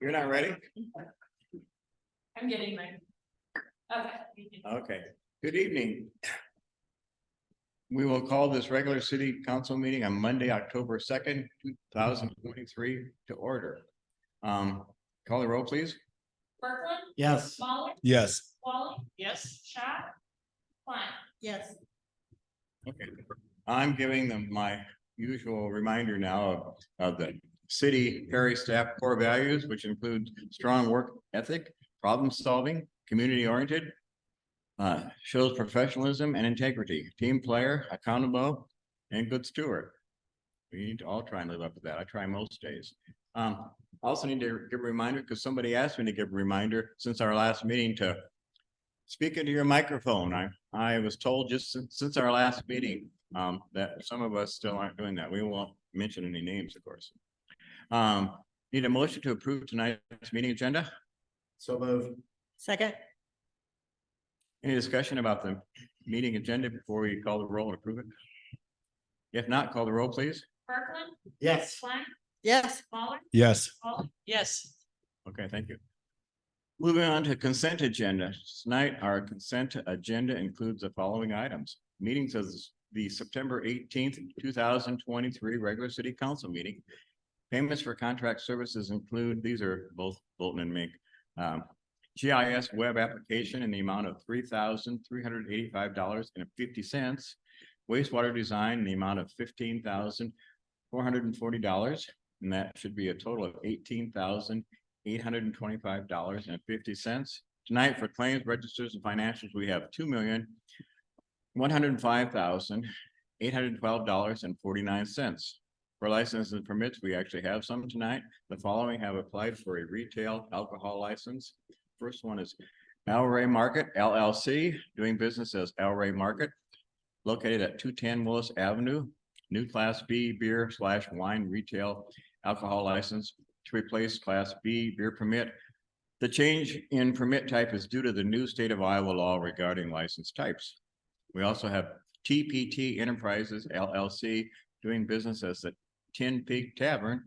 You're not ready? I'm getting there. Okay, good evening. We will call this regular city council meeting on Monday, October 2nd, 2023 to order. Call the roll, please. Berkland, Yes. Mahler, Yes. Wally. Yes. Schott. Klein. Yes. Okay, I'm giving them my usual reminder now of the city Perry staff core values, which include strong work ethic, problem solving, community oriented, shows professionalism and integrity, team player, accountable, and good steward. We need to all try and live up to that. I try most days. Also need to give a reminder because somebody asked me to give a reminder since our last meeting to speak into your microphone. I was told just since our last meeting that some of us still aren't doing that. We won't mention any names, of course. Need a motion to approve tonight's meeting agenda? So moved. Second. Any discussion about the meeting agenda before we call the roll and approve it? If not, call the roll, please. Berkland, Yes. Klein. Yes. Mahler. Yes. Wally. Yes. Okay, thank you. Moving on to consent agenda. Tonight, our consent agenda includes the following items. Meetings of the September 18th, 2023 regular city council meeting. Payments for contract services include, these are both Bolton and Mink. GIS web application in the amount of $3,385.50. Wastewater design in the amount of $15,440. And that should be a total of $18,825.50. Tonight for claims, registers, and financials, we have $2,105,812.49. For licenses and permits, we actually have some tonight. The following have applied for a retail alcohol license. First one is El Rey Market LLC, doing business as El Rey Market, located at 210 Willis Avenue. New Class B beer/wine retail alcohol license to replace Class B beer permit. The change in permit type is due to the new state of Iowa law regarding license types. We also have TPT Enterprises LLC, doing business as the Tin Peak Tavern,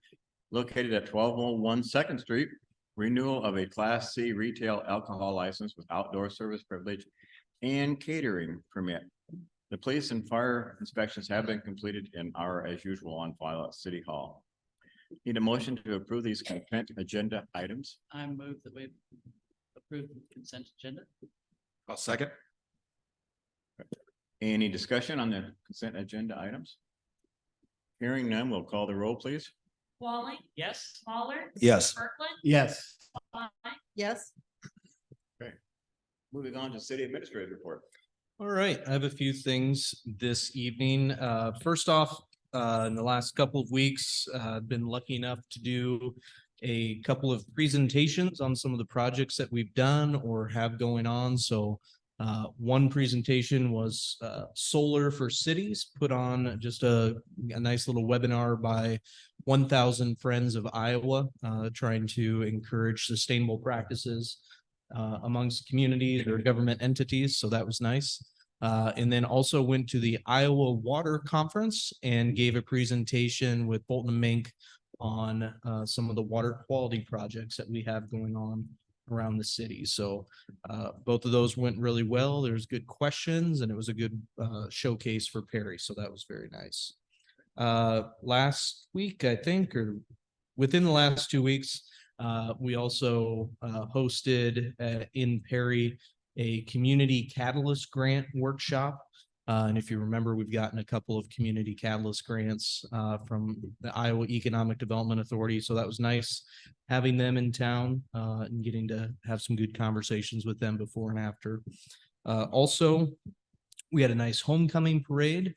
located at 1201 2nd Street. Renewal of a Class C retail alcohol license with outdoor service privilege and catering permit. The police and fire inspections have been completed and are as usual on file at City Hall. Need a motion to approve these consent agenda items? I move that we approve the consent agenda. I'll second. Any discussion on the consent agenda items? Hearing none, we'll call the roll, please. Wally. Yes. Mahler. Yes. Berkland. Yes. Klein. Yes. Moving on to city administrator report. All right, I have a few things this evening. First off, in the last couple of weeks, I've been lucky enough to do a couple of presentations on some of the projects that we've done or have going on. So one presentation was solar for cities, put on just a nice little webinar by 1,000 Friends of Iowa, trying to encourage sustainable practices amongst communities or government entities. So that was nice. And then also went to the Iowa Water Conference and gave a presentation with Bolton and Mink on some of the water quality projects that we have going on around the city. So both of those went really well. There's good questions and it was a good showcase for Perry. So that was very nice. Last week, I think, or within the last 2 weeks, we also hosted in Perry a community catalyst grant workshop. And if you remember, we've gotten a couple of community catalyst grants from the Iowa Economic Development Authority. So that was nice having them in town and getting to have some good conversations with them before and after. Also, we had a nice homecoming parade.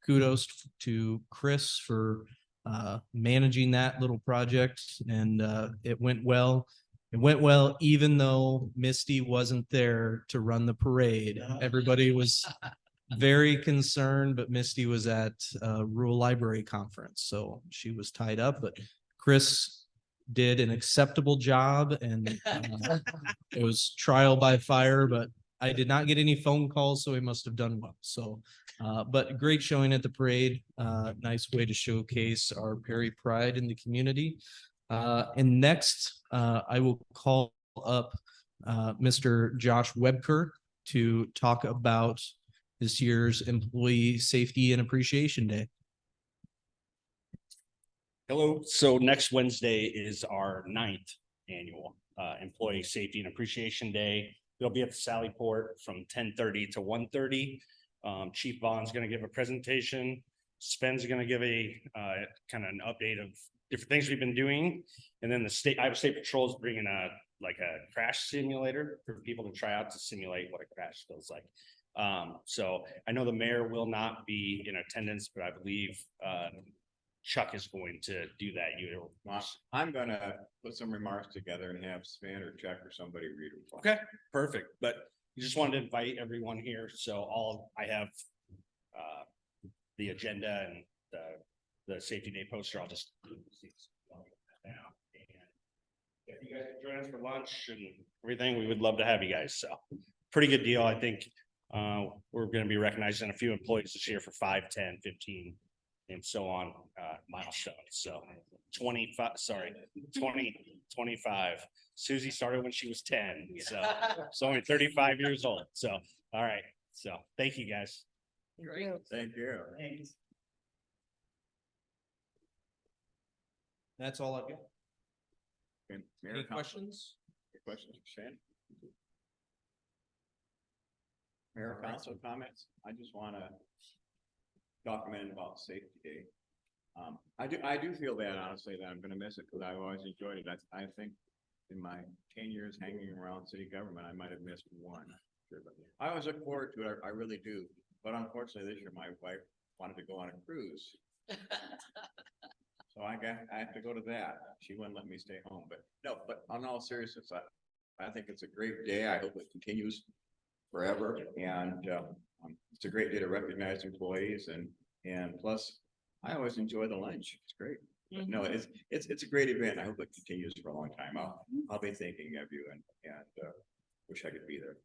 Kudos to Chris for managing that little project, and it went well. It went well, even though Misty wasn't there to run the parade. Everybody was very concerned, but Misty was at a rural library conference, so she was tied up, but Chris did an acceptable job, and it was trial by fire, but I did not get any phone calls, so he must have done well. So, but great showing at the parade. Nice way to showcase our Perry pride in the community. And next, I will call up Mr. Josh Webker to talk about this year's Employee Safety and Appreciation Day. Hello, so next Wednesday is our 9th annual Employee Safety and Appreciation Day. It'll be at the Sallyport from 10:30 to 1:30. Chief Vaughn's gonna give a presentation. Spen's gonna give a kind of an update of different things we've been doing. And then the Iowa State Patrol is bringing a crash simulator for people to try out to simulate what a crash feels like. So I know the mayor will not be in attendance, but I believe Chuck is going to do that. Well, I'm gonna put some remarks together and have Sven or Chuck or somebody read them. Okay, perfect. But we just wanted to invite everyone here. So I have the agenda and the safety day poster. I'll just now. And if you guys can join us for lunch and everything, we would love to have you guys. So pretty good deal. I think we're going to be recognizing a few employees this year for 5, 10, 15 and so on milestones. So 25. Susie started when she was 10. So it's only 35 years old. So all right. So thank you guys. Great. Thank you. Thanks. That's all I've got. Okay, Mayor, Any Council, questions? questions for Sven? Mayor, council comments? I just wanna document about Safety Day. I do feel bad, honestly, that I'm gonna miss it, because I've always enjoyed it. I think in my 10 years hanging around city government, I might have missed one. Sure, but I always look forward to it. I really do. But unfortunately, this year, my wife wanted to go on a cruise. So I have to go to that. She wouldn't let me stay home, but no, but on all seriousness, I think it's a great day. I hope it continues forever. And it's a great day to recognize employees and plus I always enjoy the lunch. It's great. But no, it's a great event. I hope it continues for a long time. I'll be thinking of you and wish I could be there.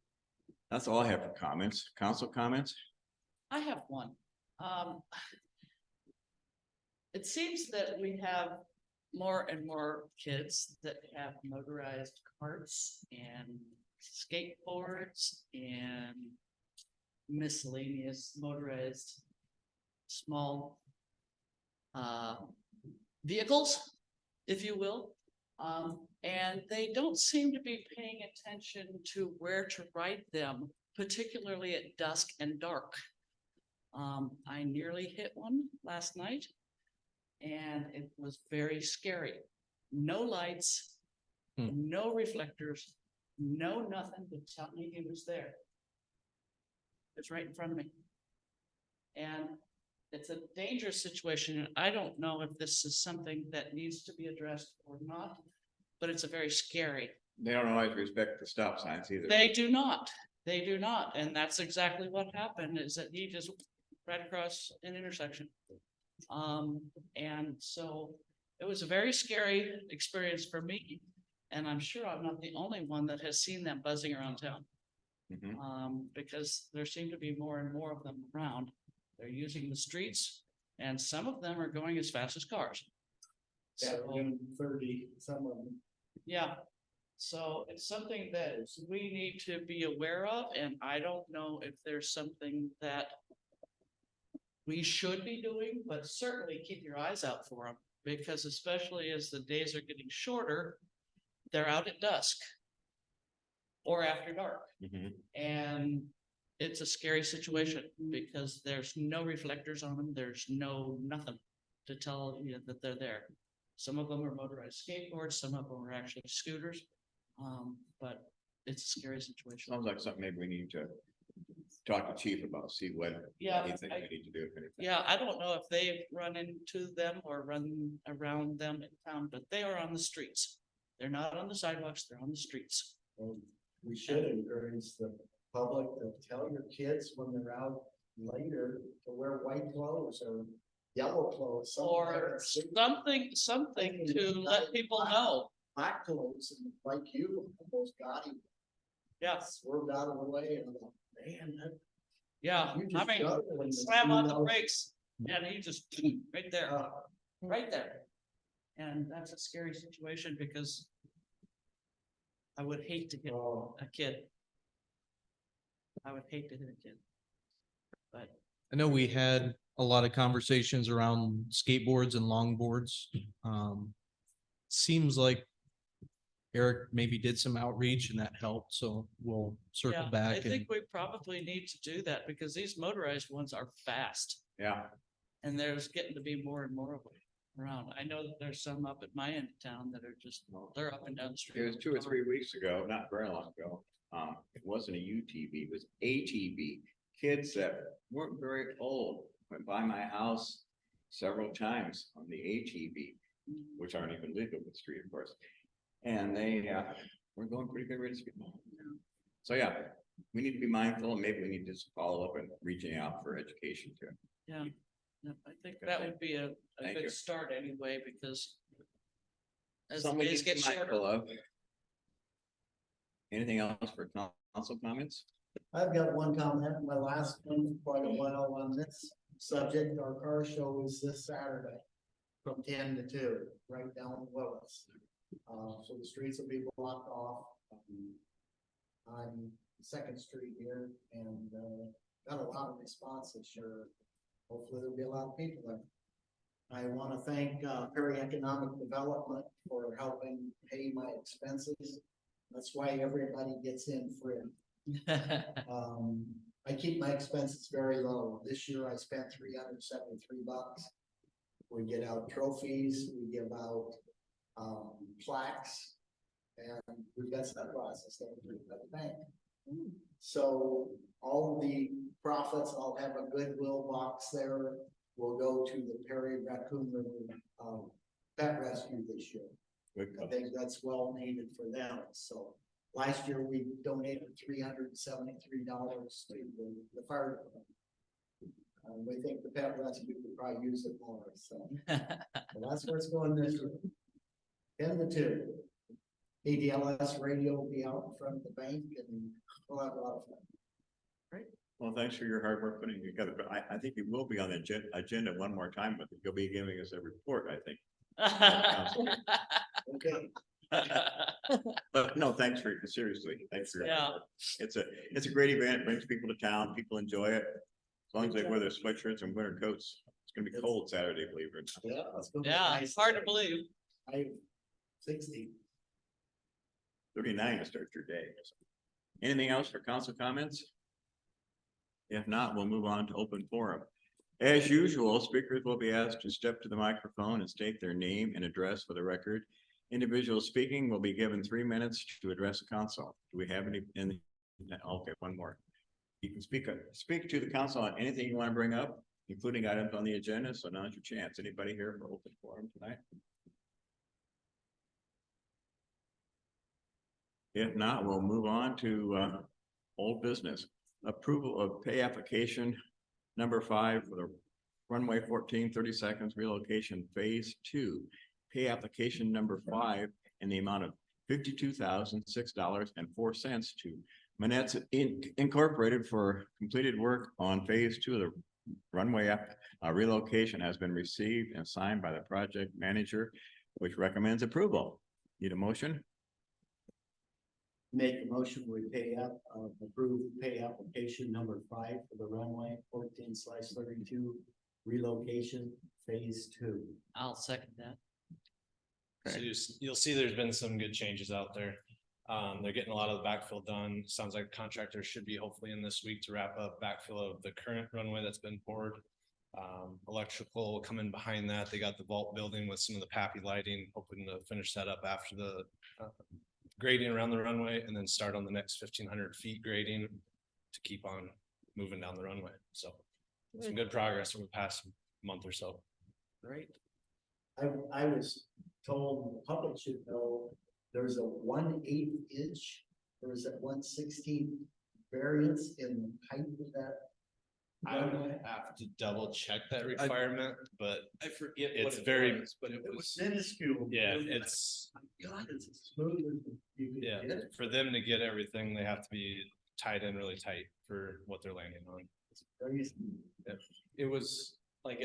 That's all I have for comments. Council comments? I have one. It seems that we have more and more kids that have motorized carts and skateboards and miscellaneous motorized small vehicles, if you will. And they don't seem to be paying attention to where to ride them, particularly at dusk and dark. I nearly hit one last night and it was very scary. No lights, no reflectors, no nothing to tell me he was there. It's right in front of me. And it's a dangerous situation. And I don't know if this is something that needs to be addressed or not, but it's a very scary. They don't always respect the stop signs either. They do not. They do not. And that's exactly what happened, is that he just right across an intersection. And so it was a very scary experience for me. And I'm sure I'm not the only one that has seen them buzzing around town. Because there seem to be more and more of them around. They're using the streets and some of them are going as fast as cars. So, 30, some of them. yeah, so it's something that we need to be aware of, and I don't know if there's something that we should be doing, but certainly keep your eyes out for them, because especially as the days are getting shorter, they're out at dusk or after dark. And it's a scary situation because there's no reflectors on them. There's no nothing to tell you that they're there. Some of them are motorized skateboards, some of them are actually scooters. But it's a scary situation. Sounds like something maybe we need to talk to chief about, see what Yeah, he thinks we need to do. If anything. Yeah, I don't know if they've run into them or run around them in town, but they are on the streets. They're not on the sidewalks, they're on the streets. We should encourage the public to tell your kids when they're out later to wear white clothes or yellow clothes. Or something to let people know. Black clothes and like you, almost got him. Yes, Swerved out of the way and I'm like, man, that. yeah, you I just mean, got it when slam on the you know, brakes and he just right there, right there. And that's a scary situation because I would hate to hit Oh, a kid. I would hate to hit a kid. But I know we had a lot of conversations around skateboards and longboards. Seems like Eric maybe did some outreach and that helped, so we'll circle yeah, I back and think we probably need to do that because these motorized ones are fast. Yeah, And there's getting to be more and more of them around. I know that there's some up at my end of town that are just, they're up and down the street. it was all 2 the or time. 3 weeks ago, not very long ago. It wasn't a UTV, it was ATV. Kids that weren't very old went by my house several times on the ATV, which aren't even legal in the street, of course. And they, were going pretty good rate of speed. So yeah, we need to be mindful and maybe we need to just follow up and reaching out for education too. Yeah, yeah, I think that would be a Thank you. good start anyway, because as the Something days to be get shorter. mindful of. Anything else for council comments? I've got one comment, my last one, quite a while on this subject. Our car show is this Saturday from 10 to 2, right down in Willis. So the streets will be blocked off on Second Street here, and got a lot of response this year. Hopefully there'll be a lot of people there. I want to thank Perry Economic Development for helping pay my expenses. That's why everybody gets in free. I keep my expenses very low. This year I spent $373. We get out trophies, we give out plaques, and we've got sunglasses that we do at the bank. So all the profits, I'll have a Goodwill box there, will go to the Perry Raccoon River Pet Rescue this year. Good I call. think that's well needed for them, so. Last year, we donated $373 to the fire department. We think the pet rescue could probably use it more, so. But that's where it's going this year. 10 to 2. ADLS radio will be out in front of the bank and we'll have a lot of fun. Well, thanks for your hard work putting it together, but I think you will be on the agenda one more time, but you'll be giving us a report, I think. Okay, But no, thanks for, seriously, thanks for. your hard Yeah. work. It's a great event, it brings people to town, people enjoy it. As long as they wear their sweatshirts and winter coats. It's gonna be cold Saturday, believe it or not. yeah. It's gonna be Yeah, nice. it's hard to believe. I'm 60. 39 to start your day. Anything else for council comments? If not, we'll move on to open forum. As usual, speakers will be asked to step to the microphone and state their name and address for the record. Individuals speaking will be given 3 minutes to address the council. Do we have any okay, one more. You can speak to the council on anything you want to bring up, including items on the agenda, so now's your chance. Anybody here for open forum tonight? If not, we'll move on to old business. Approval of pay application number 5 for the runway 14, 30 seconds relocation phase 2. Pay application number 5 in the amount of $52,006.04 to Manette's Incorporated for completed work on phase 2 of the runway relocation has been received and signed by the project manager, which recommends approval. Need a motion? Make a motion, we pay up, approve pay application number 5 for the runway 14/32 relocation phase 2. I'll second that. So you'll see there's been some good changes out there. They're getting a lot of the backfill done. Sounds like contractors should be hopefully in this week to wrap up backfill of the current runway that's been poured. Electrical will come in behind that. They got the vault building with some of the PAPI lighting, hoping to finish that up after the grading around the runway and then start on the next 1,500 feet grading to keep on moving down the runway. So some good progress over the past month or so. Great. I was told the public should know there's a 1/8 inch, or is it 1/16 variance in the height of that? I would runway? have to double check that requirement, but I forget. what It's it very- but it It was minuscule. yeah, it's, God, it's as smooth as you could yeah, get it. for them to get everything, they have to be tied in really tight for what they're landing on. Very It was like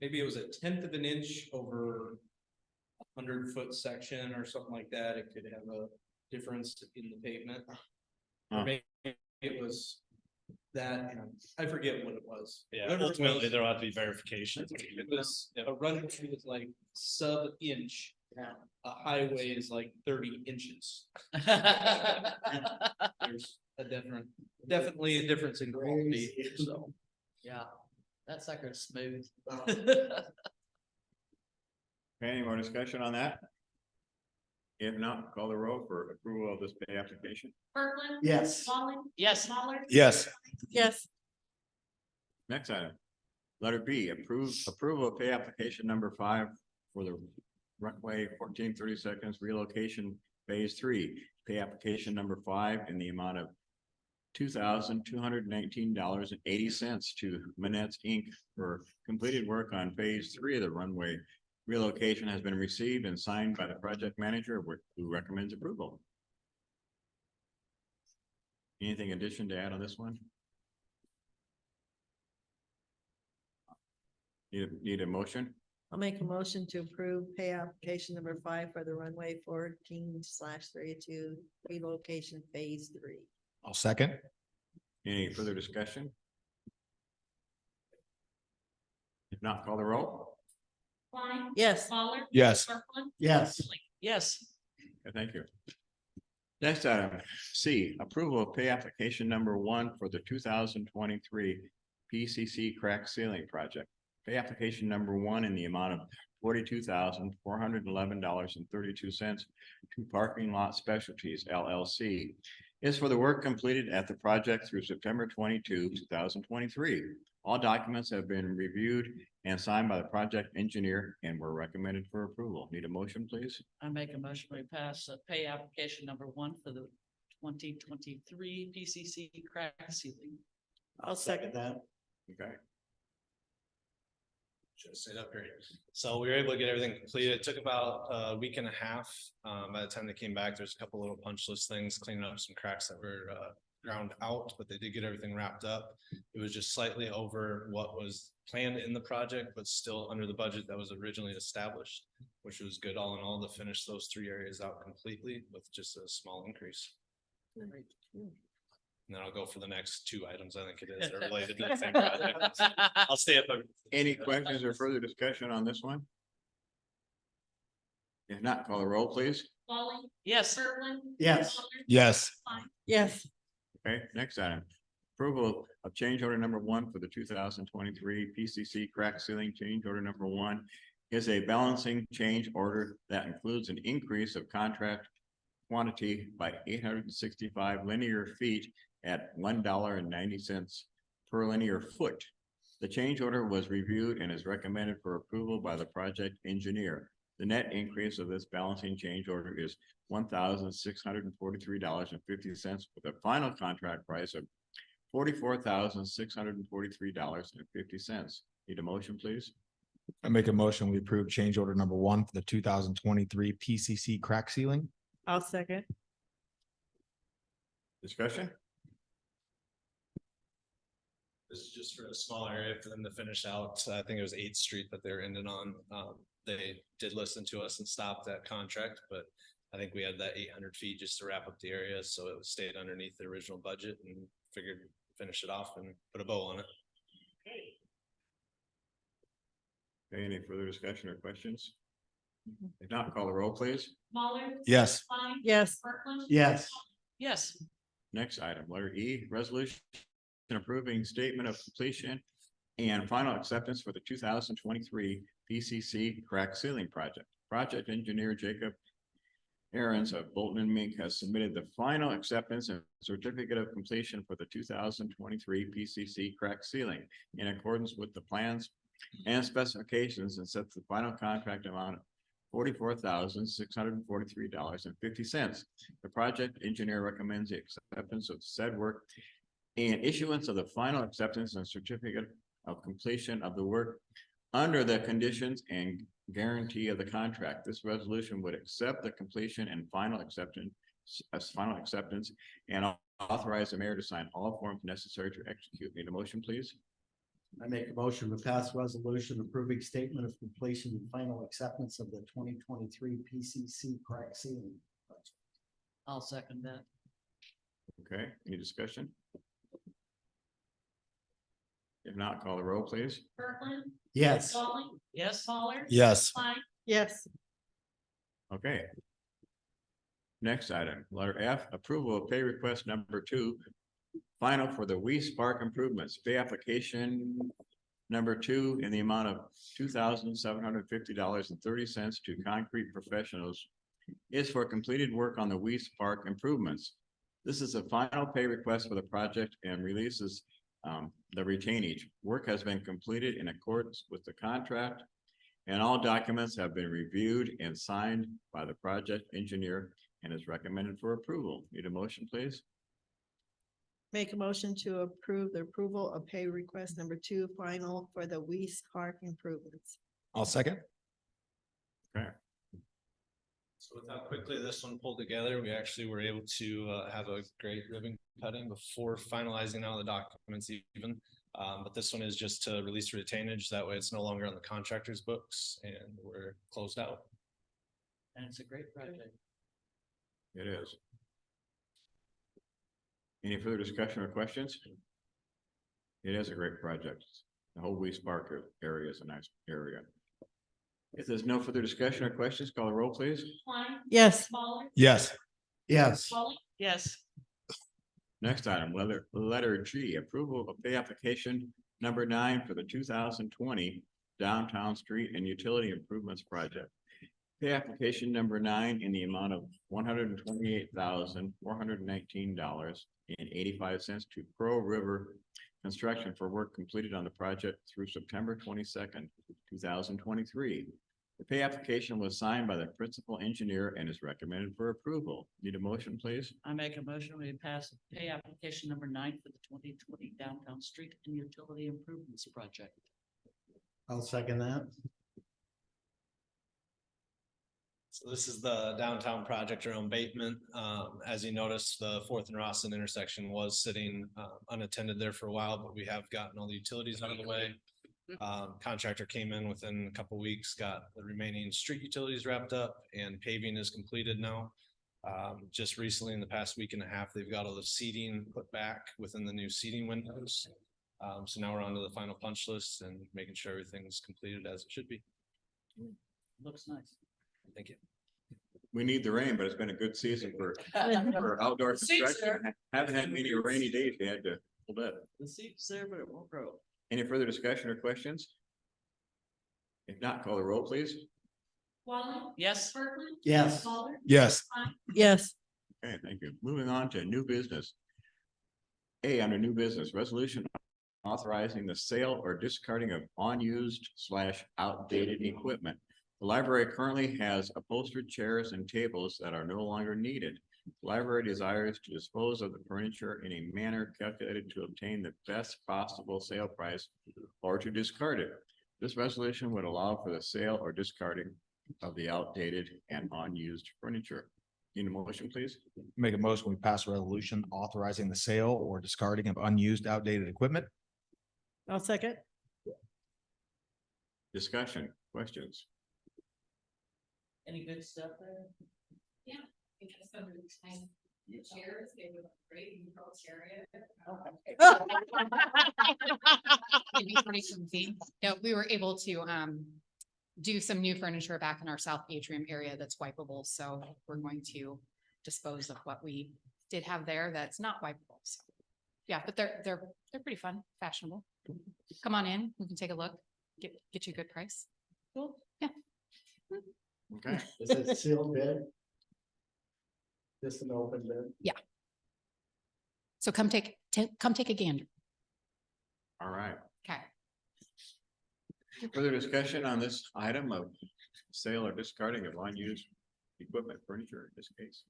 maybe it was 1/10 of an inch over 100-foot section or something like that, it could have a difference in the pavement. Huh. Or maybe it was that, and I forget what it was. Yeah, Whatever it ultimately, was, there'll have to be verification. it was a runway was like sub-inch. A highway is like 30 inches. There's definitely a difference in quality, so. Yeah, that sucker's smooth. Any more discussion on that? If not, call the roll for approval of this pay application. Kirkland. Yes. Molly. Yes. Smaller. Yes. Yes. Next item. Letter B, approval of pay application number 5 for the runway 1432 relocation phase 3. Pay application number 5 in the amount of $2,219.80 to Manette's Inc. for completed work on phase 3 of the runway relocation has been received and signed by the project manager who recommends approval. Anything addition to add on this one? Need a motion? I'll make a motion to approve pay application number 5 for the runway 14/32 relocation phase 3. I'll second. Any further discussion? If not, call the roll. Klein. Yes. Smaller. Yes. Kirkland. Yes. Yes. Thank you. Next item, C, approval of pay application number 1 for the 2023 PCC crack ceiling project. Pay application number 1 in the amount of $42,411.32 to Parking Lot Specialties LLC is for the work completed at the project through September 22, 2023. All documents have been reviewed and signed by the project engineer and were recommended for approval. Need a motion, please? I make a motion we pass pay application number 1 for the 2023 PCC crack ceiling. I'll second that. Okay. Should have stayed up here. So we were able to get everything completed. It took about a week and a half. By the time they came back, there's a couple little punch list things, cleaning up some cracks that were ground out, but they did get everything wrapped up. It was just slightly over what was planned in the project, but still under the budget that was originally established, which was good all in all to finish those 3 areas out completely with just a small increase. And then I'll go for the next 2 items. I think it is. They're related to the same project. I'll stay up. Any questions or further discussion on this one? If not, call the roll, please. Molly. Yes. Kirkland. Yes. Smaller. Yes. Klein. Yes. Okay, next item. Approval of change order number 1 for the 2023 PCC crack ceiling. Change order number 1 is a balancing change order that includes an increase of contract quantity by 865 linear feet at $1.90 per linear foot. The change order was reviewed and is recommended for approval by the project engineer. The net increase of this balancing change order is $1,643.50 with a final contract price of $44,643.50. Need a motion, please? I make a motion, we approve change order number 1 for the 2023 PCC crack ceiling. I'll second. Discussion? This is just for a small area for them to finish out. I think it was 8th Street that they're ending on. They did listen to us and stopped that contract, but I think we had that 800 feet just to wrap up the area, so it stayed underneath the original budget and figured finish it off and put a bow on it. Okay, any further discussion or questions? If not, call the roll, please. Smaller. Yes. Klein. Yes. Kirkland. Yes. Yes. Next item, letter E, resolution approving statement of completion and final acceptance for the 2023 PCC crack ceiling project. Project engineer Jacob Aaron's of Bolton and Mink has submitted the final acceptance and certificate of completion for the 2023 PCC crack ceiling in accordance with the plans and specifications, and sets the final contract amount of $44,643.50. The project engineer recommends the acceptance of said work and issuance of the final acceptance and certificate of completion of the work under the conditions and guarantee of the contract. This resolution would accept the completion and final acceptance and authorize the mayor to sign all forms necessary to execute. Need a motion, please? I make a motion to pass resolution approving statement of completion and final acceptance of the 2023 PCC crack ceiling. I'll second that. Okay, any discussion? If not, call the roll, please. Kirkland. Yes. Walling. Yes. Waller. Yes. Klein. Yes. Okay. Next item, letter F, approval of pay request number 2, final for the Weiss Park improvements, pay application number 2 in the amount of $2,750.30 to Concrete Professionals is for completed work on the Weiss Park improvements. This is a final pay request for the project and releases the retainage. Work has been completed in accordance with the contract, and all documents have been reviewed and signed by the project engineer and is recommended for approval. Need a motion, please? Make a motion to approve the approval of pay request number 2 final for the Weiss Park improvements. I'll second. Okay, So with how quickly this one pulled together, we actually were able to have a great ribbon cutting before finalizing all the documents even. But this one is just to release retainage. That way it's no longer on the contractor's books and we're closed out. And it's a great project. it is. Any further discussion or questions? It is a great project. The whole Weiss Park area is a nice area. If there's no further discussion or questions, call the roll, please. Klein. Yes. Waller. Yes. Yes. Walling. Yes. Next item, letter G, approval of pay application number 9 for the 2020 Downtown Street and Utility Improvements Project. Pay application number 9 in the amount of $128,419.85 to Pearl River Construction for work completed on the project through September 22nd, 2023. The pay application was signed by the principal engineer and is recommended for approval. Need a motion, please? I make a motion, we pass pay application number 9 for the 2020 Downtown Street and Utility Improvements Project. I'll second that. So this is the downtown project around Bateman. As you noticed, the 4th and Rawson intersection was sitting unattended there for a while, but we have gotten all the utilities out of the way. Contractor came in within a couple weeks, got the remaining street utilities wrapped up and paving is completed now. Just recently in the past week and a half, they've got all the seating put back within the new seating windows. So now we're on to the final punch list and making sure everything's completed as it should be. Looks nice. Thank you. We need the rain, but it's been a good season for outdoor Seats construction. Haven't had many rainy days. They had to hold up. The seat's there, but it won't grow. Any further discussion or questions? If not, call the roll, please. Walling. Yes. Kirkland. Yes. Waller. Yes. Klein. Yes. Okay, thank you. Moving on to new business. A, under new business, resolution authorizing the sale or discarding of unused/outdated equipment. The library currently has upholstered chairs and tables that are no longer needed. The library desires to dispose of the furniture in a manner calculated to obtain the best possible sale price or to discard it. This resolution would allow for the sale or discarding of the outdated and unused furniture. Need a motion, please? Make a motion, we pass a resolution authorizing the sale or discarding of unused outdated equipment. I'll second. Discussion, questions? Any good stuff there? Because some of the time, the chairs, they were great in the coach area. It'd be pretty comfy. Yeah, we were able to do some new furniture back in our south atrium area that's wipeable, so we're going to dispose of what we did have there that's not wipeable. So yeah, but they're pretty fun, fashionable. Come on in, we can take a look, get you a good price. Cool. Yeah. Okay, Is it sealed bid? Just an open bid? So come take a gander. all right. Okay. Further discussion on this item of sale or discarding of unused equipment, furniture in this case?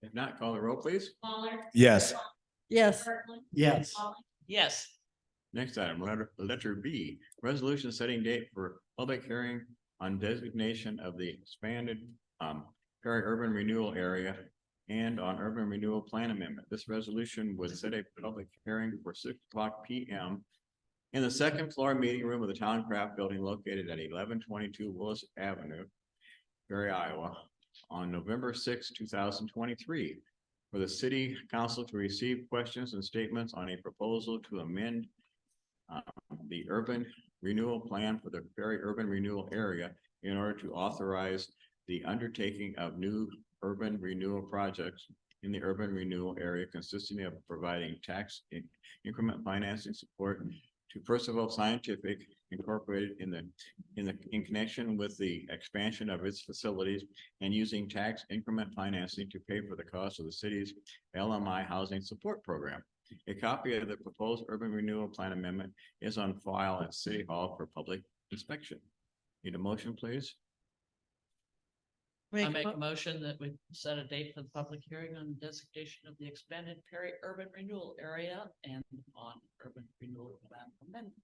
If not, call the roll, please. Waller. Yes. Yes. Kirkland. Yes. Walling. Yes. Next item, letter B, resolution setting date for public hearing on designation of the expanded Perry Urban Renewal Area and on urban renewal plan amendment. This resolution would set a public hearing for 6:00 p.m. in the second floor meeting room of the Town Craft Building located at 1122 Willis Avenue, Perry, Iowa, on November 6, 2023, for the city council to receive questions and statements on a proposal to amend the urban renewal plan for the Perry urban renewal area in order to authorize the undertaking of new urban renewal projects in the urban renewal area, consisting of providing tax increment financing support to Percival Scientific Incorporated in connection with the expansion of its facilities and using tax increment financing to pay for the cost of the city's LMI housing support program. A copy of the proposed urban renewal plan amendment is on file at City Hall for public inspection. Need a motion, please? I make a motion that we set a date for the public hearing on the designation of the expanded Perry urban renewal area and on urban renewal plan amendment.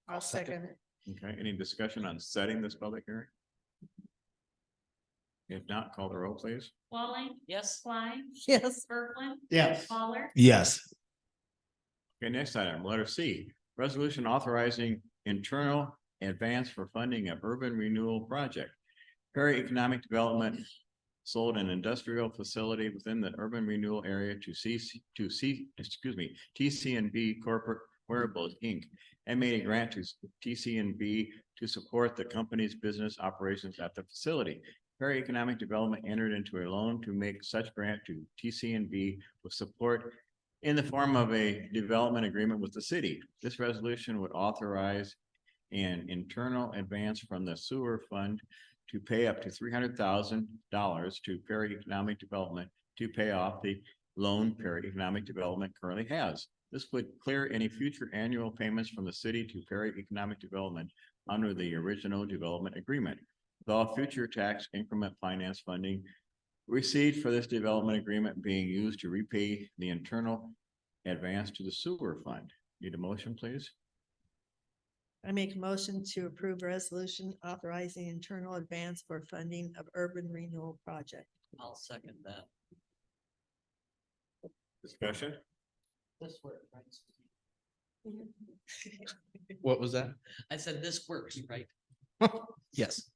I'll second it. Okay, any discussion on setting this public hearing? If not, call the roll, please. Walling, Yes. Klein, Yes. Bergman, Yes. Waller, Yes. Okay, next item, letter C, resolution authorizing internal advance for funding of urban renewal project. Perry Economic Development sold an industrial facility within the urban renewal area to TC&B Corporate Wearables, Inc. and made a grant to TC&B to support the company's business operations at the facility. Perry Economic Development entered into a loan to make such grant to TC&B with support in the form of a development agreement with the city. This resolution would authorize an internal advance from the sewer fund to pay up to $300,000 to Perry Economic Development to pay off the loan Perry Economic Development currently has. This would clear any future annual payments from the city to Perry Economic Development under the original development agreement. With all future tax increment finance funding received for this development agreement being used to repay the internal advance to the sewer fund. Need a motion, please? I make a motion to approve resolution authorizing internal advance for funding of urban renewal project. I'll second that. Discussion? This works, right? What was that? I said this works, right? Yes.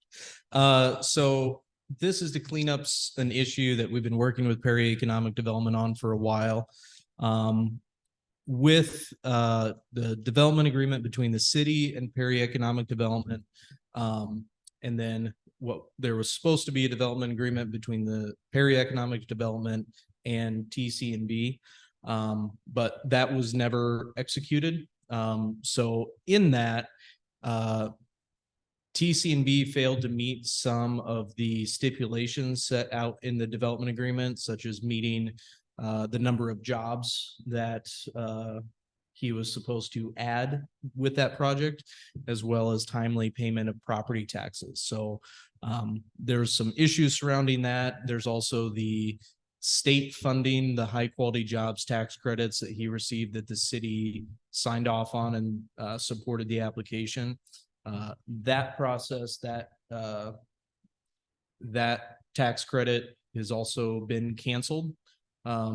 So this is to clean up an issue that we've been working with Perry Economic Development on for a while. With the development agreement between the city and Perry Economic Development. And then there was supposed to be a development agreement between the Perry Economic Development and TC&B. But that was never executed. So in that, TC&B failed to meet some of the stipulations set out in the development agreement, such as meeting the number of jobs that he was supposed to add with that project, as well as timely payment of property taxes. So there's some issues surrounding that. There's also the state funding, the high quality jobs tax credits that he received that the city signed off on and supported the application. That process, that tax credit has also been canceled.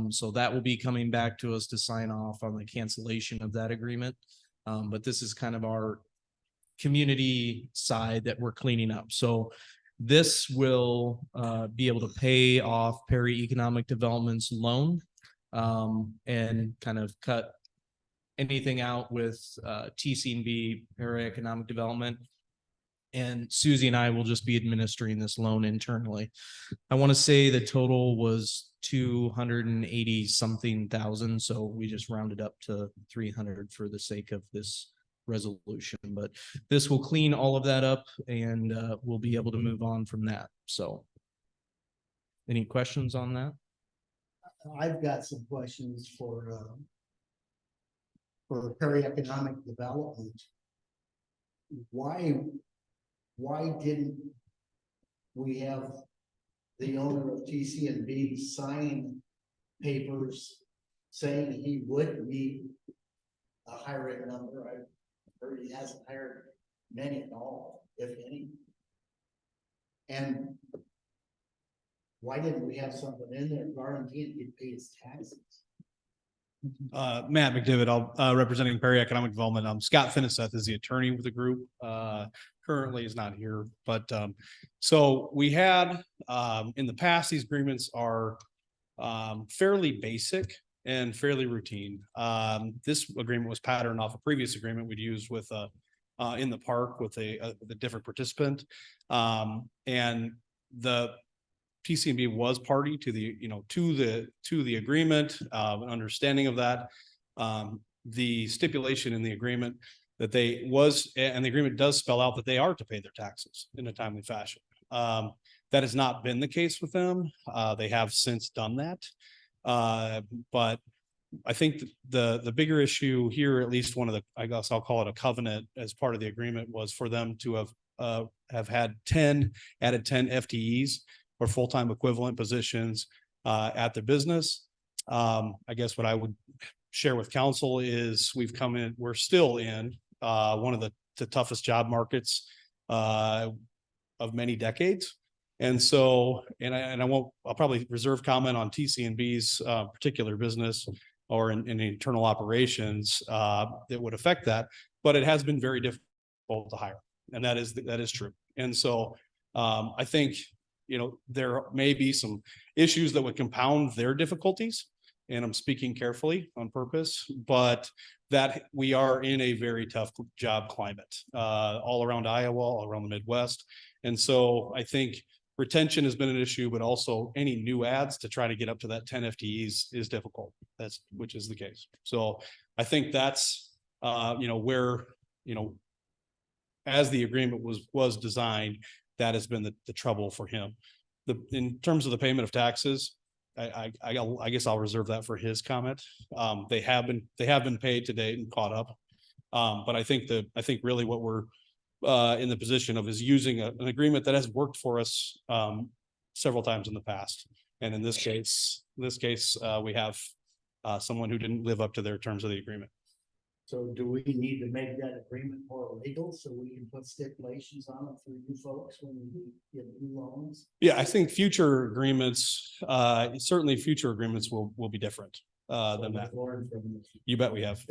So that will be coming back to us to sign off on the cancellation of that agreement. But this is kind of our community side that we're cleaning up. So this will be able to pay off Perry Economic Development's loan and kind of cut anything out with TC&B, Perry Economic Development. And Susie and I will just be administering this loan internally. I want to say the total was 280 something thousand. So we just rounded up to 300 for the sake of this resolution, but this will clean all of that up and we'll be able to move on from that. So any questions on that? I've got some questions for Perry Economic Development. Why didn't we have the owner of TC&B sign papers saying he would meet a hiring number? I heard he hasn't hired many at all, if any. And why didn't we have something in there guaranteeing he'd pay his taxes? Matt McDivitt, representing Perry Economic Development. Scott Finiseth is the attorney with the group. Currently is not here, but, so we had, in the past, these agreements are, fairly basic and fairly routine. This agreement was patterned off a previous agreement we'd used with, in the park with a different participant. And the TCNB was party to the, to the agreement, an understanding of that. The stipulation in the agreement that and the agreement does spell out that they are to pay their taxes in a timely fashion. That has not been the case with them. They have since done that. But I think the bigger issue here, at least one of the, I guess I'll call it a covenant as part of the agreement, was for them to have had added 10 FTEs or full-time equivalent positions at the business. I guess what I would share with council is we're still in one of the toughest job markets of many decades. And so, I'll probably reserve comment on TCNB's particular business or in internal operations that would affect that, but it has been very difficult to hire. And that is true. And so I think, there may be some issues that would compound their difficulties. And I'm speaking carefully on purpose, but that we are in a very tough job climate all around Iowa, all around the Midwest. And so I think retention has been an issue, but also any new ads to try to get up to that 10 FTEs is difficult. Which is the case. So I think that's, where, as the agreement was designed, that has been the trouble for him. In terms of the payment of taxes, I guess I'll reserve that for his comment. They have been paid to date and caught up. But I think really what we're in the position of is using an agreement that has worked for us several times in the past. And in this case, we have someone who didn't live up to their terms of the agreement. So do we need to make that agreement more legal so we can put stipulations on it for you folks when we give new loans? Yeah, I think future agreements, certainly future agreements will be different than that. You bet we have.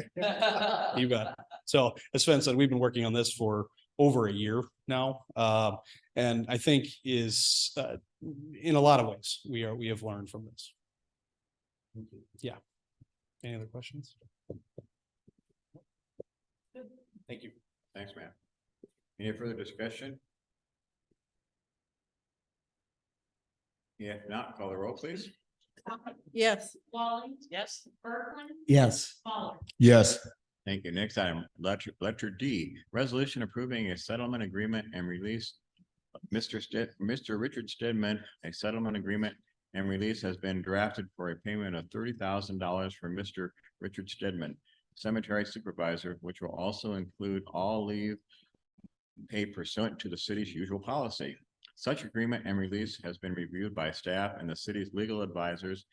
You bet. So as Sven said, we've been working on this for over a year now. And I think is in a lot of ways, we have learned from this. Yeah. Any other questions? Thank you. Thanks, Matt. Any further discussion? Yeah, if not, call the roll, please. Yes. Walling, Yes. Berkman, Yes. Fowler. Yes. Thank you. Next item, letter D, resolution approving a settlement agreement and release. Mr. Richard Stedman, a settlement agreement and release has been drafted for a payment of $30,000 for Mr. Richard Stedman, cemetery supervisor, which will also include all leave paid pursuant to the city's usual policy. Such agreement and release has been reviewed by staff and the city's legal advisors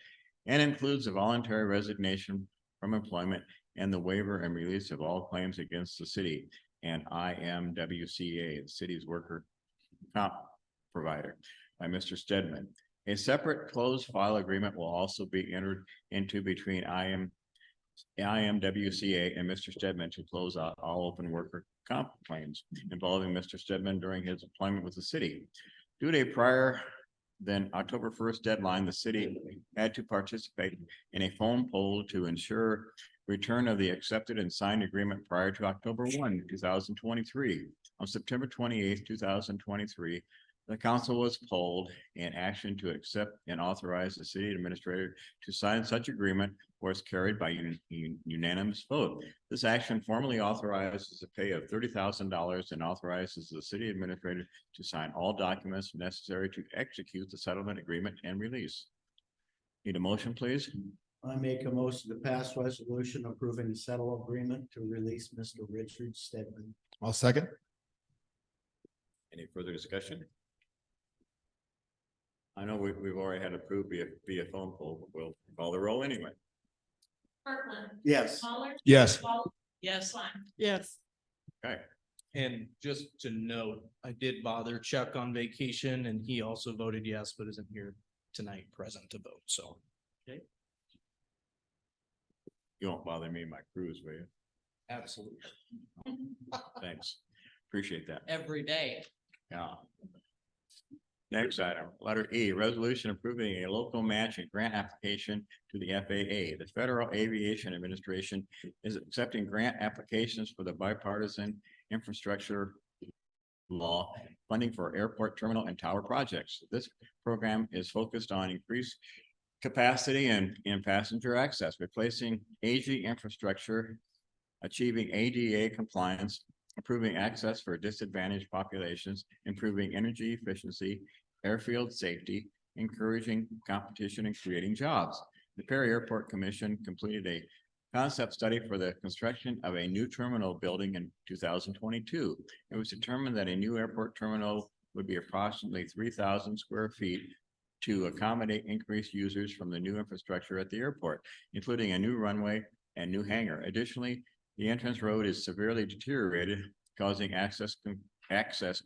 and includes a voluntary resignation from employment and the waiver and release of all claims against the city and IMWCA, the city's worker comp provider, by Mr. Stedman. A separate closed file agreement will also be entered into between IMWCA and Mr. Stedman to close out all open worker comp claims involving Mr. Stedman during his employment with the city. Due to a prior than October 1st deadline, the city had to participate in a phone poll to ensure return of the accepted and signed agreement prior to October 1, 2023. On September 28th, 2023, the council was polled and action to accept and authorize the city administrator to sign such agreement was carried by unanimous vote. This action formally authorizes a pay of $30,000 and authorizes the city administrator to sign all documents necessary to execute the settlement agreement and release. Need a motion, please? I make a motion to pass resolution approving the settle agreement to release Mr. Richard Stedman. I'll second. Any further discussion? I know we've already had approved via phone poll, but we'll call the roll anyway. Berkman, Yes. Fowler. Yes. Wallace, Yes. Swan. Yes. Okay, And just to note, I did bother Chuck on vacation and he also voted yes, but isn't here tonight present to vote. So. You won't bother me in my cruise, will you? Absolutely. Thanks. Appreciate that. Every day. Yeah. Next item, letter E, resolution approving a local match and grant application to the FAA. The Federal Aviation Administration is accepting grant applications for the bipartisan infrastructure law funding for airport terminal and tower projects. This program is focused on increased capacity and in passenger access, replacing aging infrastructure, achieving ADA compliance, improving access for disadvantaged populations, improving energy efficiency, airfield safety, encouraging competition and creating jobs. The Perry Airport Commission completed a concept study for the construction of a new terminal building in 2022. It was determined that a new airport terminal would be approximately 3,000 square feet to accommodate increased users from the new infrastructure at the airport, including a new runway and new hangar. Additionally, the entrance road is severely deteriorated, causing access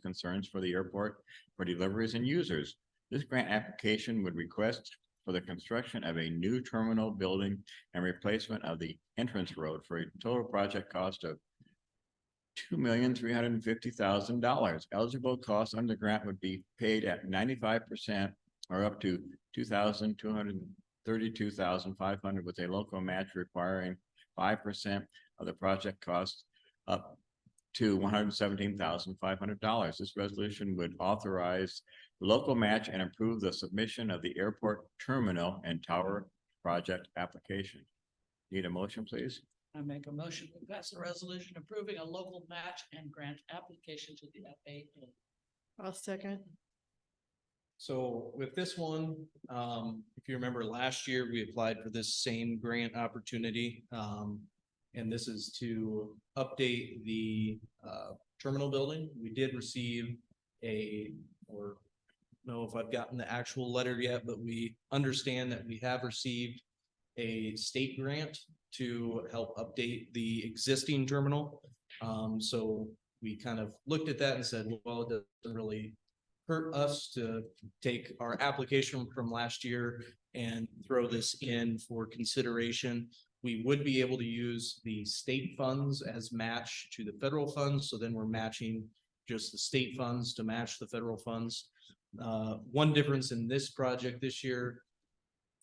concerns for the airport for deliveries and users. This grant application would request for the construction of a new terminal building and replacement of the entrance road for a total project cost of $2,350,000. Eligible costs under the grant would be paid at 95% or up to $2,232,500 with a local match requiring 5% of the project cost up to $117,500. This resolution would authorize the local match and approve the submission of the airport terminal and tower project application. Need a motion, please? I make a motion to pass a resolution approving a local match and grant application to the FAA. I'll second. So with this one, if you remember last year, we applied for this same grant opportunity. And this is to update the terminal building. We did receive or know if I've gotten the actual letter yet, but we understand that we have received a state grant to help update the existing terminal. So we kind of looked at that and said, well, it doesn't really hurt us to take our application from last year and throw this in for consideration. We would be able to use the state funds as match to the federal funds. So then we're matching just the state funds to match the federal funds. One difference in this project this year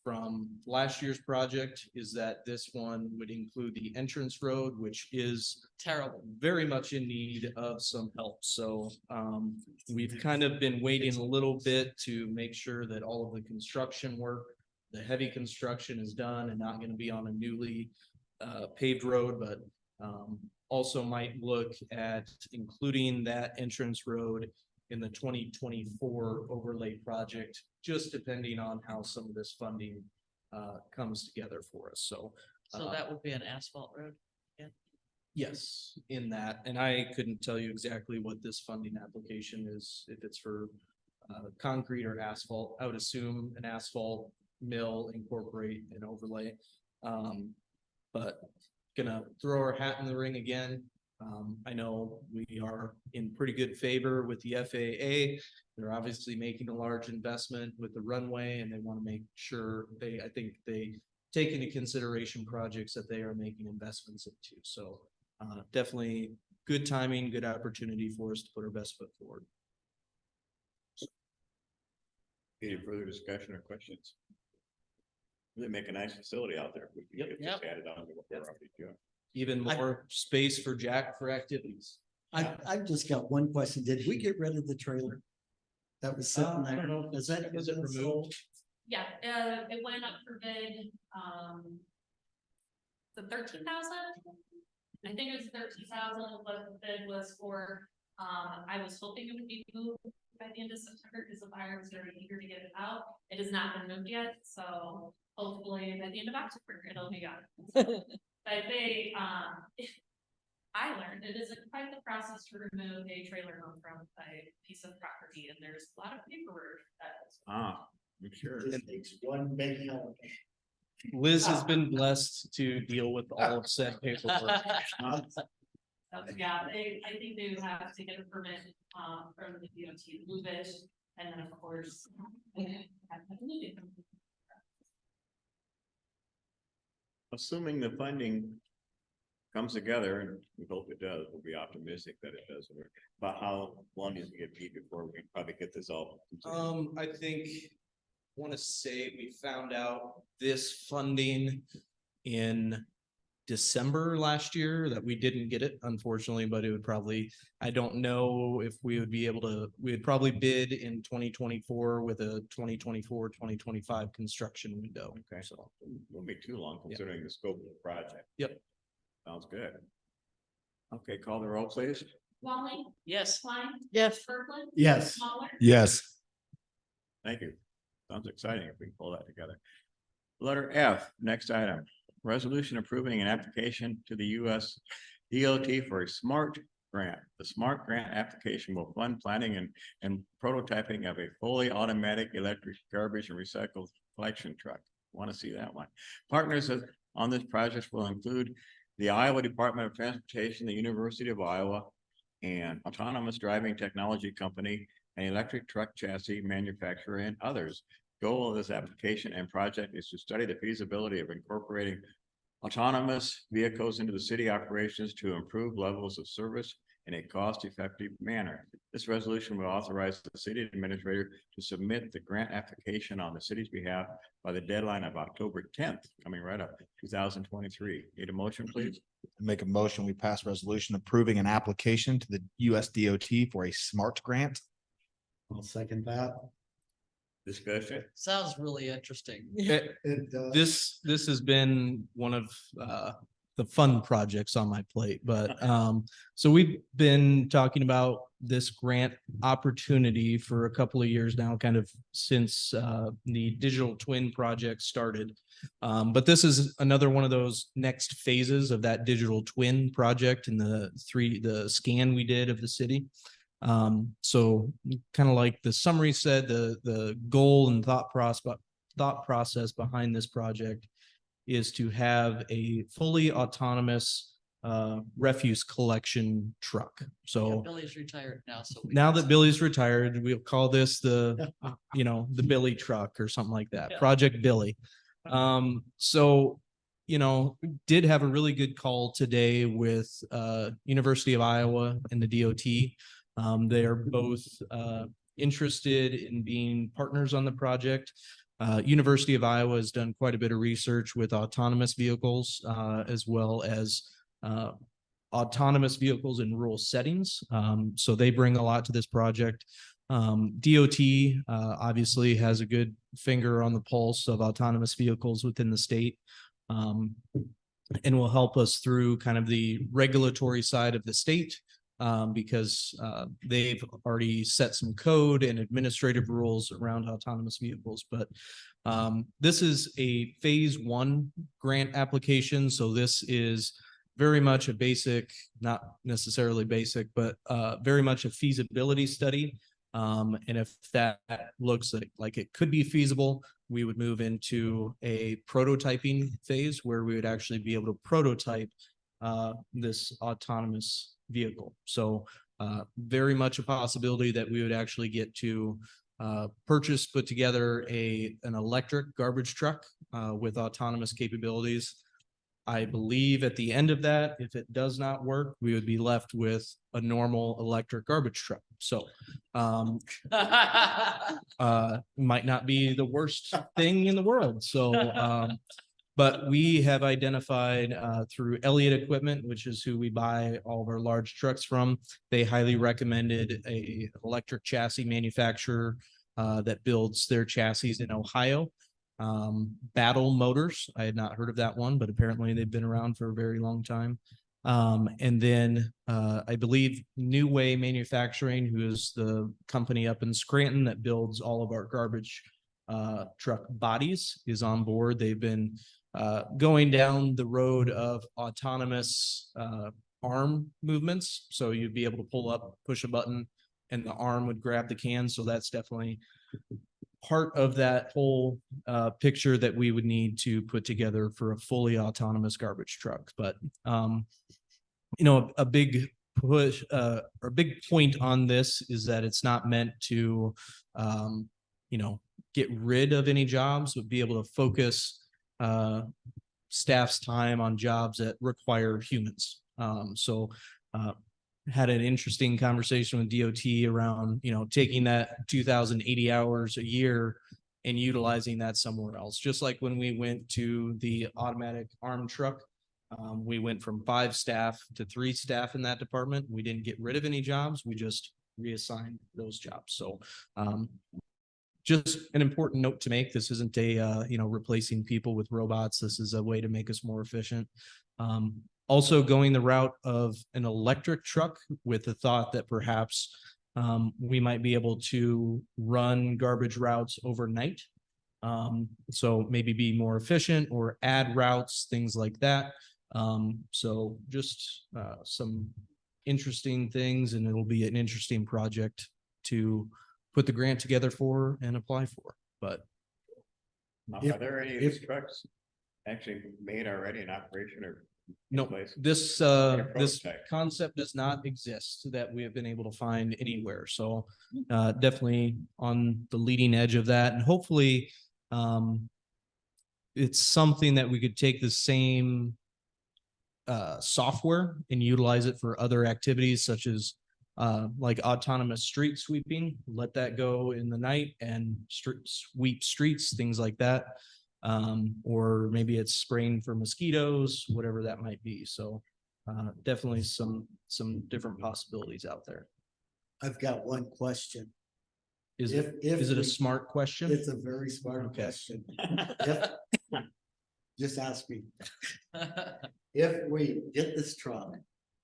from last year's project is that this one would include the entrance road, which is Terrible. very much in need of some help. So we've kind of been waiting a little bit to make sure that all of the construction work, the heavy construction is done and not going to be on a newly paved road, but also might look at including that entrance road in the 2024 overlay project, just depending on how some of this funding comes together for us. So that would be an asphalt road. yes, in that, and I couldn't tell you exactly what this funding application is, if it's for concrete or asphalt. I would assume an asphalt mill incorporate an overlay. But gonna throw our hat in the ring again. I know we are in pretty good favor with the FAA. They're obviously making a large investment with the runway and they want to make sure I think they take into consideration projects that they are making investments into. So definitely good timing, good opportunity for us to put our best foot forward. Any further discussion or questions? They make a nice facility out there. We can Yep. get this added on to what we're already doing. Even more space for Jack for activities. I've just got one question. Did we get rid of the trailer? That was sitting I don't know. there. Is that? Is it removed? Yeah, it went up for bid, the 13,000? I think it was 13,000, what the bid was for. I was hoping it would be moved by the end of September because the buyer was very eager to get it out. It has not been moved yet, so hopefully by the end of October, it'll be gone. But they, I learned it isn't quite the process to remove a trailer home from a piece of property, and there's a lot of paperwork that is. I'm sure. It takes one big help. Liz has been blessed to deal with all of said paperwork. Yeah, I think they would have to get a permit, from the DOT to move it, and then of course. Have to move it. assuming the funding comes together, and we hope it does, we'll be optimistic that it does. But how long does it get beat before we probably get this all? I think, want to say we found out this funding in December last year, that we didn't get it unfortunately, but it would probably, I don't know if we would be able to, we would probably bid in 2024 with a 2024-2025 construction window. Okay, So, so it won't be too long Yeah. considering the scope of the project. Yep. Sounds good. Okay, call the roll, please. Walling, Yes. Klein, Yes. Berkeley. Yes. Smaller. Yes. Thank you. Sounds exciting if we can pull that together. Letter F, next item, resolution approving an application to the US DOT for a SMART grant. The SMART grant application will fund planning and prototyping of a fully automatic electric garbage and recycled collection truck. Want to see that one. Partners on this project will include the Iowa Department of Transportation, the University of Iowa, and Autonomous Driving Technology Company, an electric truck chassis manufacturer, and others. Goal of this application and project is to study the feasibility of incorporating autonomous vehicles into the city operations to improve levels of service in a cost-effective manner. This resolution will authorize the city administrator to submit the grant application on the city's behalf by the deadline of October 10th, coming right up, 2023. Need a motion, please? Make a motion, we pass resolution approving an application to the US DOT for a SMART grant. I'll second that. Discussion? Sounds really interesting. this has been one of the fun projects on my plate, but so we've been talking about this grant opportunity for a couple of years now, kind of since the digital twin project started. But this is another one of those next phases of that digital twin project and the scan we did of the city. So kind of like the summary said, the goal and thought process behind this project is to have a fully autonomous refuse collection truck. So Billy's retired now, so. now that Billy's retired, we'll call this the Billy truck or something like that, Yeah. Project Billy. So did have a really good call today with University of Iowa and the DOT. They are both interested in being partners on the project. University of Iowa has done quite a bit of research with autonomous vehicles, as well as autonomous vehicles in rural settings. So they bring a lot to this project. DOT obviously has a good finger on the pulse of autonomous vehicles within the state, and will help us through kind of the regulatory side of the state. Because they've already set some code and administrative rules around autonomous vehicles. But this is a phase 1 grant application. So this is very much a basic, not necessarily basic, but very much a feasibility study. And if that looks like it could be feasible, we would move into a prototyping phase where we would actually be able to prototype this autonomous vehicle. So very much a possibility that we would actually get to put together an electric garbage truck with autonomous capabilities. I believe at the end of that, if it does not work, we would be left with a normal electric garbage truck. So might not be the worst thing in the world. So but we have identified through Elliott Equipment, which is who we buy all of our large trucks from. They highly recommended a electric chassis manufacturer that builds their chassis in Ohio. Battle Motors. I had not heard of that one, but apparently they've been around for a very long time. And then I believe New Way Manufacturing, who is the company up in Scranton that builds all of our garbage truck bodies, is on board. They've been going down the road of autonomous arm movements. So you'd be able to pull up, push a button, and the arm would grab the can. So that's definitely part of that whole picture that we would need to put together for a fully autonomous garbage truck. But a big push or a big point on this is that it's not meant to get rid of any jobs, but be able to focus staff's time on jobs that require humans. Had an interesting conversation with DOT around, taking that 2,080 hours a year and utilizing that somewhere else. Just like when we went to the automatic arm truck, we went from 5 staff to 3 staff in that department. We didn't get rid of any jobs. We just reassigned those jobs. So, just an important note to make. This isn't a, replacing people with robots. This is a way to make us more efficient. Also going the route of an electric truck with the thought that perhaps we might be able to run garbage routes overnight. So maybe be more efficient or add routes, things like that. So just some interesting things, and it'll be an interesting project to put the grant together for and apply for. But Are there any of these trucks actually made already in operation or? no, place? this prototype. concept does not exist that we have been able to find anywhere. So definitely on the leading edge of that, and hopefully it's something that we could take the same software and utilize it for other activities such as like autonomous street sweeping, let that go in the night and sweep streets, things like that. Or maybe it's spraying for mosquitoes, whatever that might be. So definitely some different possibilities out there. I've got one question. Is If- it, if is it a we- smart question? It's a very smart Okay. question. If- Just ask me. If we get this truck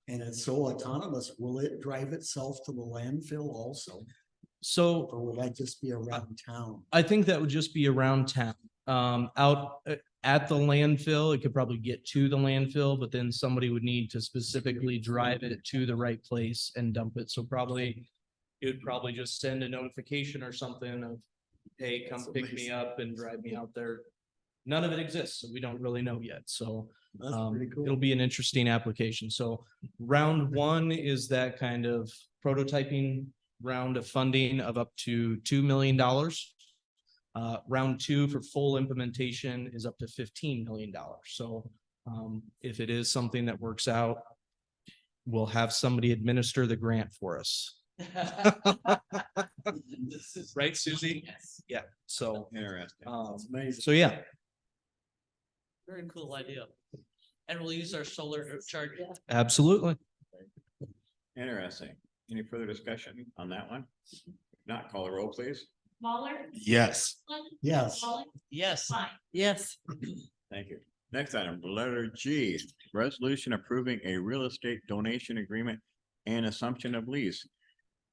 and it's so autonomous, will it drive itself to the landfill also? So Or will that just be around town? I think that would just be around town. Out at the landfill, it could probably get to the landfill, but then somebody would need to specifically drive it to the right place and dump it. So probably it would probably just send a notification or something of, hey, come That's pick me amazing. up and drive me out there. None of it exists, so we don't really know yet. So That's pretty it'll cool. be an interesting application. So round 1 is that kind of prototyping round of funding of up to $2 million. Round 2 for full implementation is up to $15 million. So if it is something that works out, we'll have somebody administer the grant for us. Right, Susie? Yes. Yeah, so, Interesting. That's amazing. so yeah, Very cool idea. And we'll use our solar charge. absolutely. Interesting. Any further discussion on that one? If not, call the roll, please. Smaller. Yes. Yes. Yes. Fine. Yes. Thank you. Next item, letter G, resolution approving a real estate donation agreement and assumption of lease.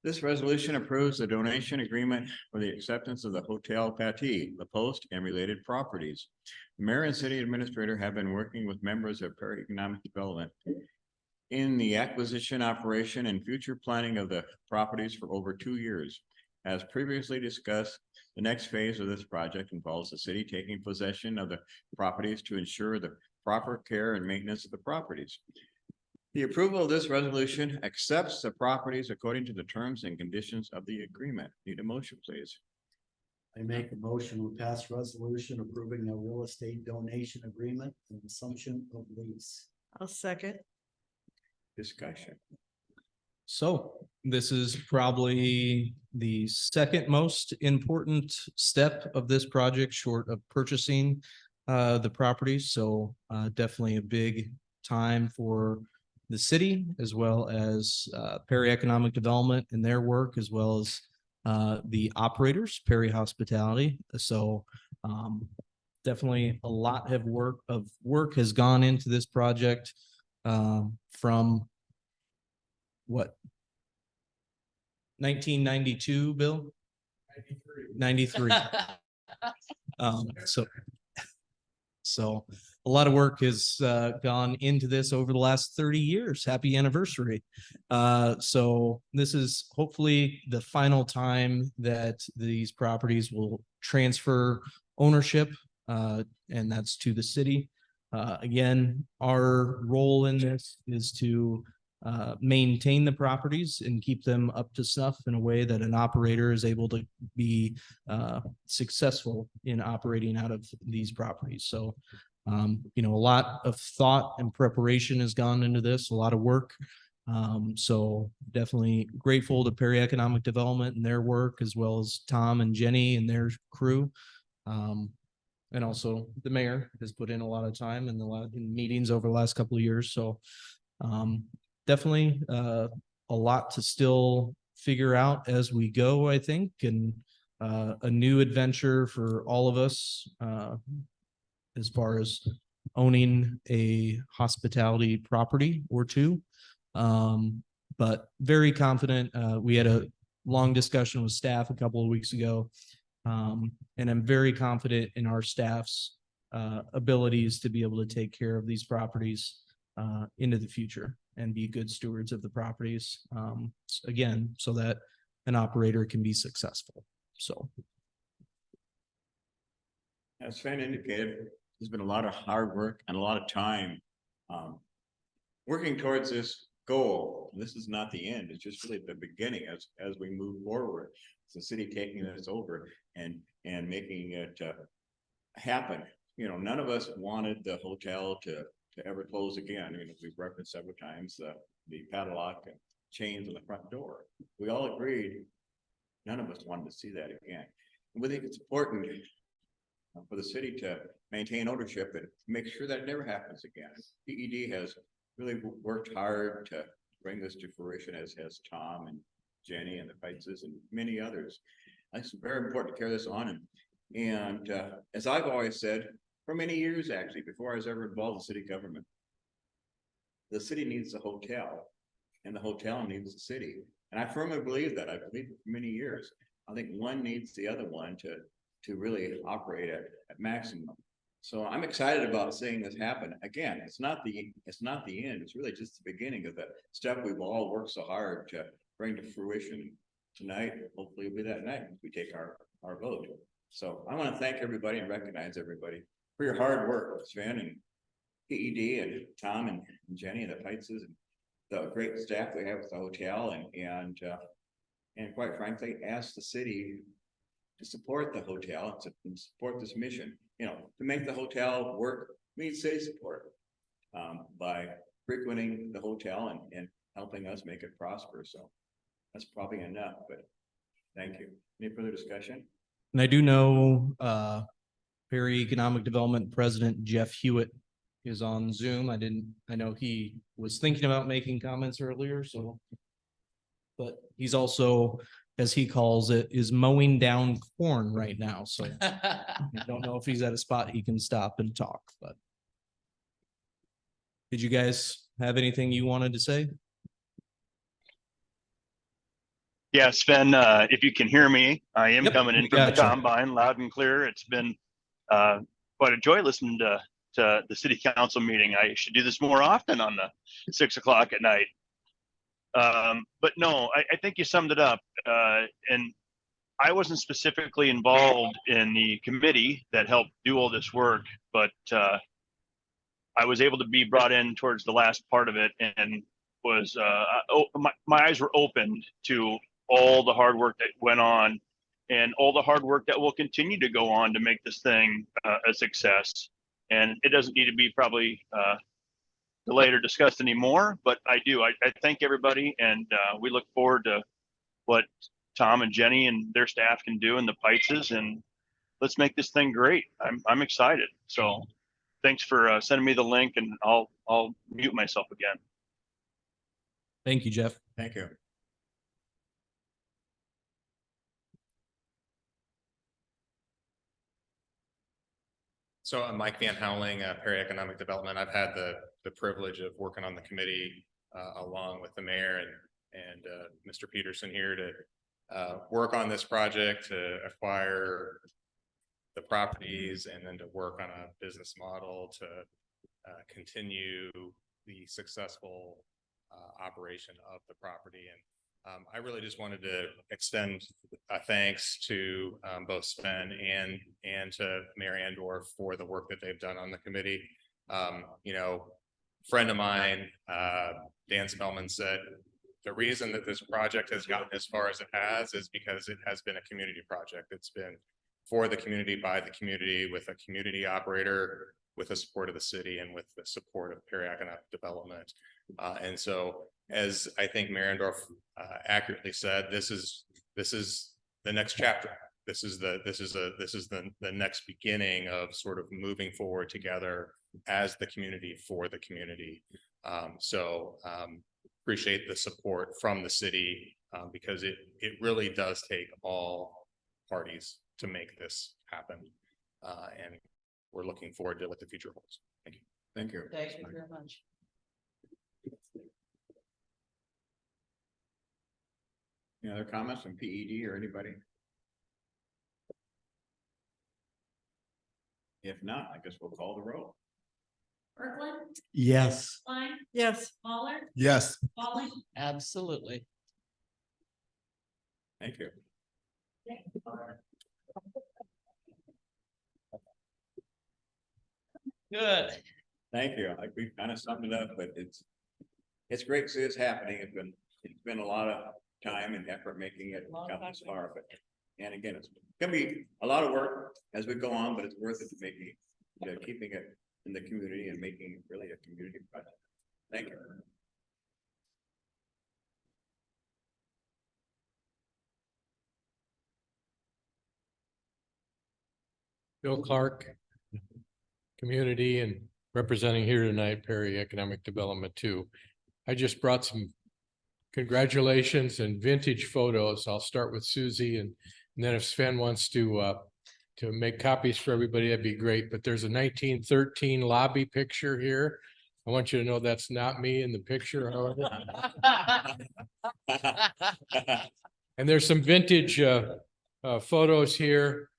This resolution approves the donation agreement for the acceptance of the Hotel Patty, the Post, and related properties. The Mayor and City Administrator have been working with members of Prairie Economic Development in the acquisition, operation, and future planning of the properties for over 2 years. As previously discussed, the next phase of this project involves the city taking possession of the properties to ensure the proper care and maintenance of the properties. The approval of this resolution accepts the properties according to the terms and conditions of the agreement. Need a motion, please. I make a motion to pass resolution approving a real estate donation agreement and assumption of lease. I'll second. Discussion. So this is probably the second most important step of this project, short of purchasing the property. So definitely a big time for the city, as well as Perry Economic Development and their work, as well as the operators, Perry Hospitality. So definitely a lot of work has gone into this project from what? 1992, Bill? 93. So a lot of work has gone into this over the last 30 years. Happy anniversary. So this is hopefully the final time that these properties will transfer ownership, and that's to the city. Again, our role in this is to maintain the properties and keep them up to snuff in a way that an operator is able to be successful in operating out of these properties. So You know, a lot of thought and preparation has gone into this, a lot of work. So definitely grateful to Perry Economic Development and their work, as well as Tom and Jenny and their crew. And also the mayor has put in a lot of time and in meetings over the last couple of years. So definitely a lot to still figure out as we go, I think, and a new adventure for all of us as far as owning a hospitality property or two. But very confident. We had a long discussion with staff a couple of weeks ago. And I'm very confident in our staff's abilities to be able to take care of these properties into the future and be good stewards of the properties. Again, so that an operator can be successful. So. As Sven indicated, there's been a lot of hard work and a lot of time working towards this goal. This is not the end. It's just really the beginning as we move forward. It's the city taking this over and making it happen. You know, none of us wanted the hotel to ever close again. I mean, we've referenced several times the padlock and chains on the front door. We all agreed none of us wanted to see that again. And we think it's important for the city to maintain ownership and make sure that it never happens again. PED has really worked hard to bring this to fruition, as has Tom and Jenny and the Feitzes and many others. It's very important to carry this on. And as I've always said, for many years, actually, before I was ever involved in city government, the city needs a hotel and the hotel needs the city. And I firmly believe that. I believe it for many years. I think one needs the other one to really operate at maximum. So I'm excited about seeing this happen. Again, it's not the end. It's really just the beginning of the stuff we've all worked so hard to bring to fruition tonight. Hopefully it'll be that night as we take our vote. So I want to thank everybody and recognize everybody for your hard work, Sven and PED and Tom and Jenny and the Feitzes and the great staff we have at the hotel and quite frankly, ask the city to support the hotel, to support this mission. You know, to make the hotel work, we need city support by frequenting the hotel and helping us make it prosper. So that's probably enough, but thank you. Any further discussion? And I do know Perry Economic Development President Jeff Hewitt is on Zoom. I know he was thinking about making comments earlier, so. But he's also, as he calls it, is mowing down corn right now. So I don't know if he's at a spot he can stop and talk, but. Did you guys have anything you wanted to say? Yeah, Sven, if you can hear me, I am Yep, coming in we from the gotcha. combine loud and clear. It's been quite a joy listening to the city council meeting. I should do this more often on the 6 o'clock at night. But no, I think you summed it up. And I wasn't specifically involved in the committee that helped do all this work, but I was able to be brought in towards the last part of it and was my eyes were opened to all the hard work that went on and all the hard work that will continue to go on to make this thing a success. And it doesn't need to be probably delayed or discussed anymore, but I thank everybody, and we look forward to what Tom and Jenny and their staff can do in the Feitzes, and let's make this thing great. I'm excited. So thanks for sending me the link, and I'll mute myself again. Thank you, Jeff. Thank you. So I'm Mike Van Howling, Perry Economic Development. I've had the privilege of working on the committee along with the mayor and Mr. Peterson here to work on this project, to acquire the properties, and then to work on a business model to continue the successful operation of the property. And I really just wanted to extend a thanks to both Sven and to Mayor Andor for the work that they've done on the committee. You know, friend of mine, Dan Spellman, said the reason that this project has gotten as far as it has is because it has been a community project. It's been for the community, by the community, with a community operator, with the support of the city and with the support of Perry Economic Development. And so, as I think Marendorf accurately said, this is the next chapter. This is the next beginning of sort of moving forward together as the community for the community. Appreciate the support from the city because it really does take all parties to make this happen. And we're looking forward to what the future holds. Thank you. Thank you. Thank you very much. Any other comments from PED or anybody? If not, I guess we'll call the roll. Kirkland, Yes. Klein, Yes. Lawler, Yes. Walling. Absolutely. Thank you. Good. Thank you. Like we kind of summed it up, but it's great to see this happening. It's been a lot of time and effort making it come this far, but and again, it's gonna be a lot of work as we go on, but it's worth it to making, keeping it in the community and making it really a community project. Thank you. Bill Clark, community and representing here tonight, Perry Economic Development too. I just brought some congratulations and vintage photos. I'll start with Susie and then if Sven wants to make copies for everybody, that'd be great. But there's a 1913 lobby picture here. I want you to know that's not me in the picture, however. And there's some vintage photos here.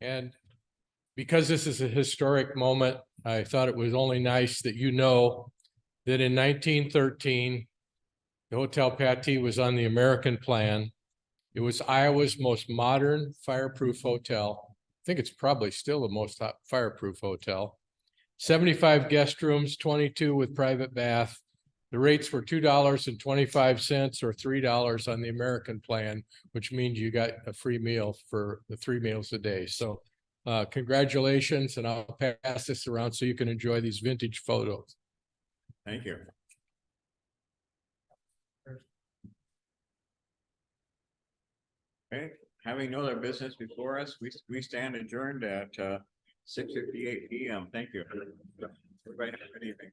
And because this is a historic moment, I thought it was only nice that you know that in 1913, the Hotel Pattee was on the American plan. It was Iowa's most modern fireproof hotel. I think it's probably still the most fireproof hotel. 75 guest rooms, 22 with private bath. The rates were $2.25 or $3 on the American plan, which means you got a free meal for the 3 meals a day. So congratulations, and I'll pass this around so you can enjoy these vintage photos. Thank you. Okay, having no other business before us, we stand adjourned at 6:58 PM. Thank you. Everybody have a good evening.